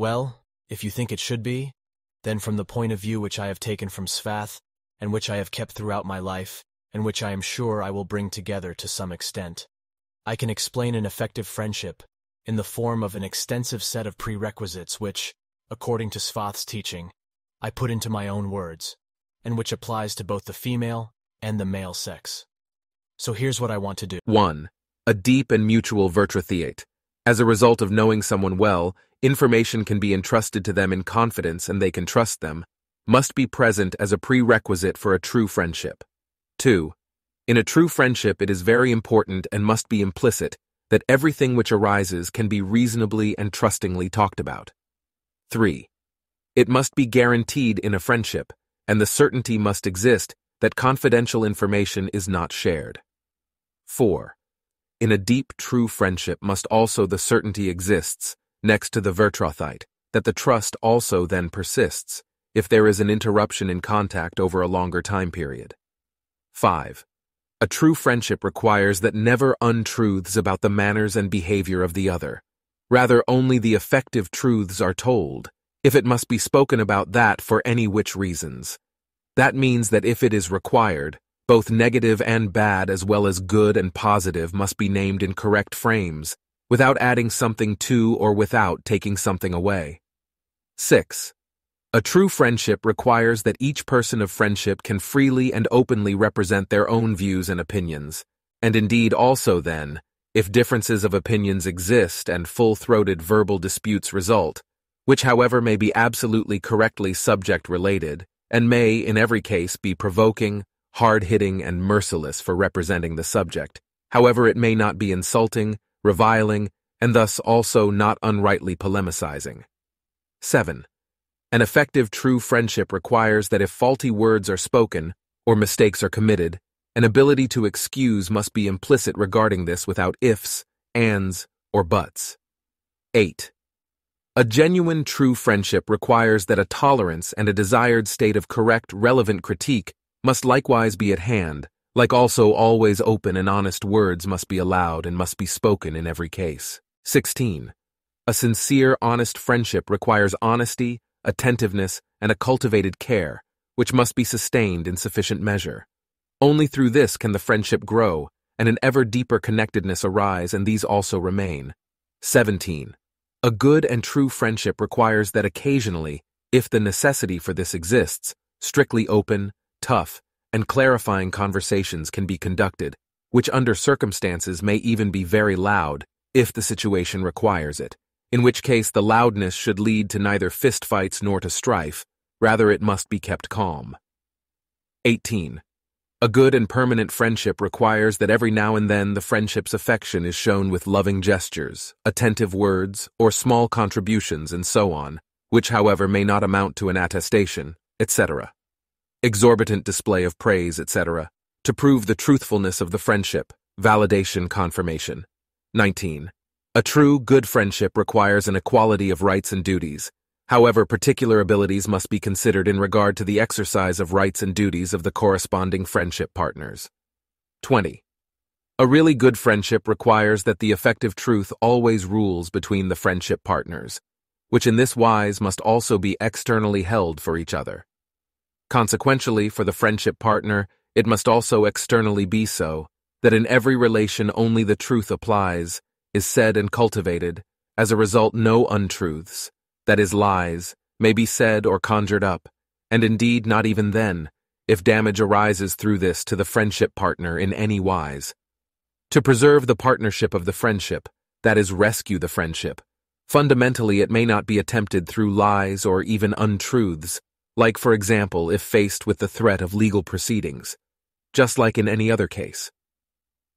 Well, if you think it should be, then from the point of view which I have taken from Svath, and which I have kept throughout my life, and which I am sure I will bring together to some extent, I can explain an effective friendship in the form of an extensive set of prerequisites which, according to Svath's teaching, I put into my own words, and which applies to both the female and the male sex. So here's what I want to do. 1. A deep and mutual vertrathiate. As a result of knowing someone well, information can be entrusted to them in confidence and they can trust them, must be present as a prerequisite for a true friendship. 2. In a true friendship, it is very important and must be implicit that everything which arises can be reasonably and trustingly talked about. 3. It must be guaranteed in a friendship, and the certainty must exist that confidential information is not shared. 4. In a deep, true friendship must also the certainty exists, next to the vertrathite, that the trust also then persists, if there is an interruption in contact over a longer time period. 5. A true friendship requires that never untruths about the manners and behavior of the other. Rather, only the effective truths are told, if it must be spoken about that for any which reasons. That means that if it is required, both negative and bad as well as good and positive must be named in correct frames, without adding something to or without taking something away. 6. A true friendship requires that each person of friendship can freely and openly represent their own views and opinions, and indeed also then, if differences of opinions exist and full-throated verbal disputes result, which however may be absolutely correctly subject-related, and may, in every case, be provoking, hard-hitting, and merciless for representing the subject, however it may not be insulting, reviling, and thus also not unrightly polemicizing. 7. An effective true friendship requires that if faulty words are spoken, or mistakes are committed, an ability to excuse must be implicit regarding this without ifs, ands, or buts. 8. A genuine true friendship requires that a tolerance and a desired state of correct, relevant critique must likewise be at hand, like also always open and honest words must be allowed and must be spoken in every case. 16. A sincere, honest friendship requires honesty, attentiveness, and a cultivated care, which must be sustained in sufficient measure. Only through this can the friendship grow, and an ever deeper connectedness arise, and these also remain. 17. A good and true friendship requires that occasionally, if the necessity for this exists, strictly open, tough, and clarifying conversations can be conducted, which under circumstances may even be very loud, if the situation requires it, in which case the loudness should lead to neither fistfights nor to strife, rather it must be kept calm. 18. A good and permanent friendship requires that every now and then the friendship's affection is shown with loving gestures, attentive words, or small contributions and so on, which however may not amount to an attestation, etc. Exorbitant display of praise, etc., to prove the truthfulness of the friendship, validation, confirmation. 19. A true, good friendship requires an equality of rights and duties. However, particular abilities must be considered in regard to the exercise of rights and duties of the corresponding friendship partners. 20. A really good friendship requires that the effective truth always rules between the friendship partners, which in this wise must also be externally held for each other. Consequentially, for the friendship partner, it must also externally be so, that in every relation only the truth applies, is said and cultivated, as a result no untruths, that is lies, may be said or conjured up, and indeed not even then, if damage arises through this to the friendship partner in any wise. To preserve the partnership of the friendship, that is rescue the friendship, fundamentally it may not be attempted through lies or even untruths, like for example if faced with the threat of legal proceedings, just like in any other case.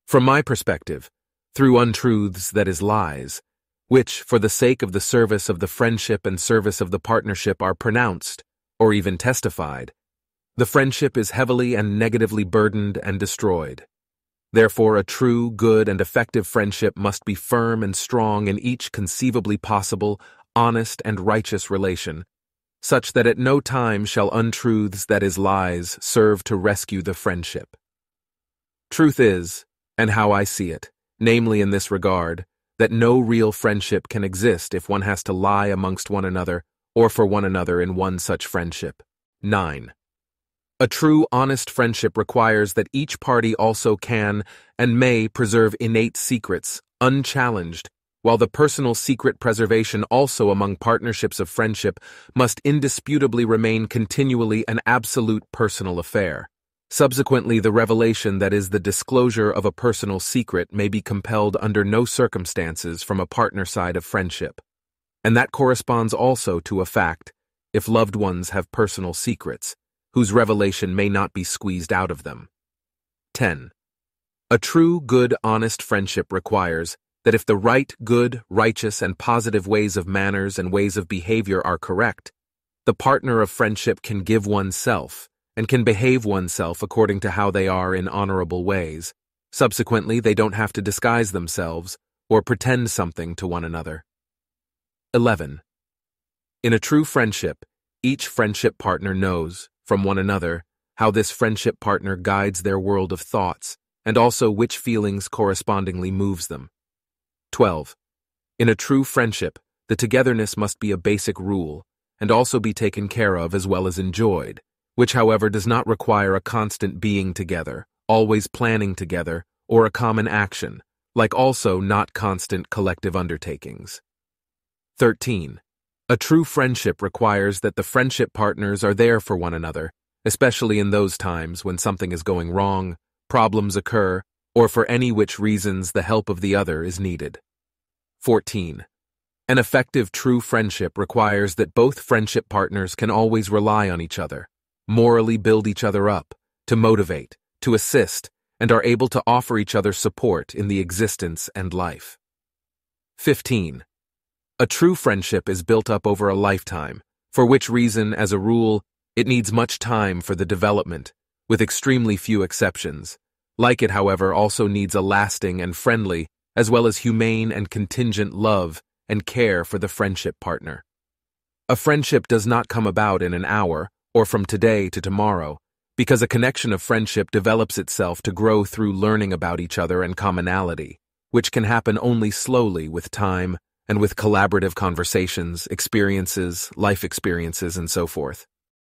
From my perspective, through untruths, that is lies, which, for the sake of the service of the friendship and service of the partnership are pronounced, or even testified, the friendship is heavily and negatively burdened and destroyed. Therefore, a true, good, and effective friendship must be firm and strong in each conceivably possible, honest, and righteous relation, such that at no time shall untruths, that is lies, serve to rescue the friendship. Truth is, and how I see it, namely in this regard, that no real friendship can exist if one has to lie amongst one another or for one another in one such friendship. 9. A true, honest friendship requires that each party also can and may preserve innate secrets, unchallenged, while the personal secret preservation also among partnerships of friendship must indisputably remain continually an absolute personal affair. Subsequently, the revelation that is the disclosure of a personal secret may be compelled under no circumstances from a partner side of friendship. And that corresponds also to a fact, if loved ones have personal secrets, whose revelation may not be squeezed out of them. 10. A true, good, honest friendship requires that if the right, good, righteous, and positive ways of manners and ways of behavior are correct, the partner of friendship can give oneself and can behave oneself according to how they are in honorable ways. Subsequently, they don't have to disguise themselves or pretend something to one another. 11. In a true friendship, each friendship partner knows, from one another, how this friendship partner guides their world of thoughts, and also which feelings correspondingly moves them. 12. In a true friendship, the togetherness must be a basic rule, and also be taken care of as well as enjoyed, which, however, does not require a constant being together, always planning together, or a common action, like also not constant collective undertakings. 13. A true friendship requires that the friendship partners are there for one another, especially in those times when something is going wrong, problems occur, or for any which reasons the help of the other is needed. 14. An effective true friendship requires that both friendship partners can always rely on each other, morally build each other up, to motivate, to assist, and are able to offer each other support in the existence and life. 15. A true friendship is built up over a lifetime, for which reason, as a rule, it needs much time for the development, with extremely few exceptions. Like it, however, also needs a lasting and friendly, as well as humane and contingent love and care for the friendship partner. A friendship does not come about in an hour, or from today to tomorrow, because a connection of friendship develops itself to grow through learning about each other and commonality, which can happen only slowly with time and with collaborative conversations, experiences, life experiences, and so forth.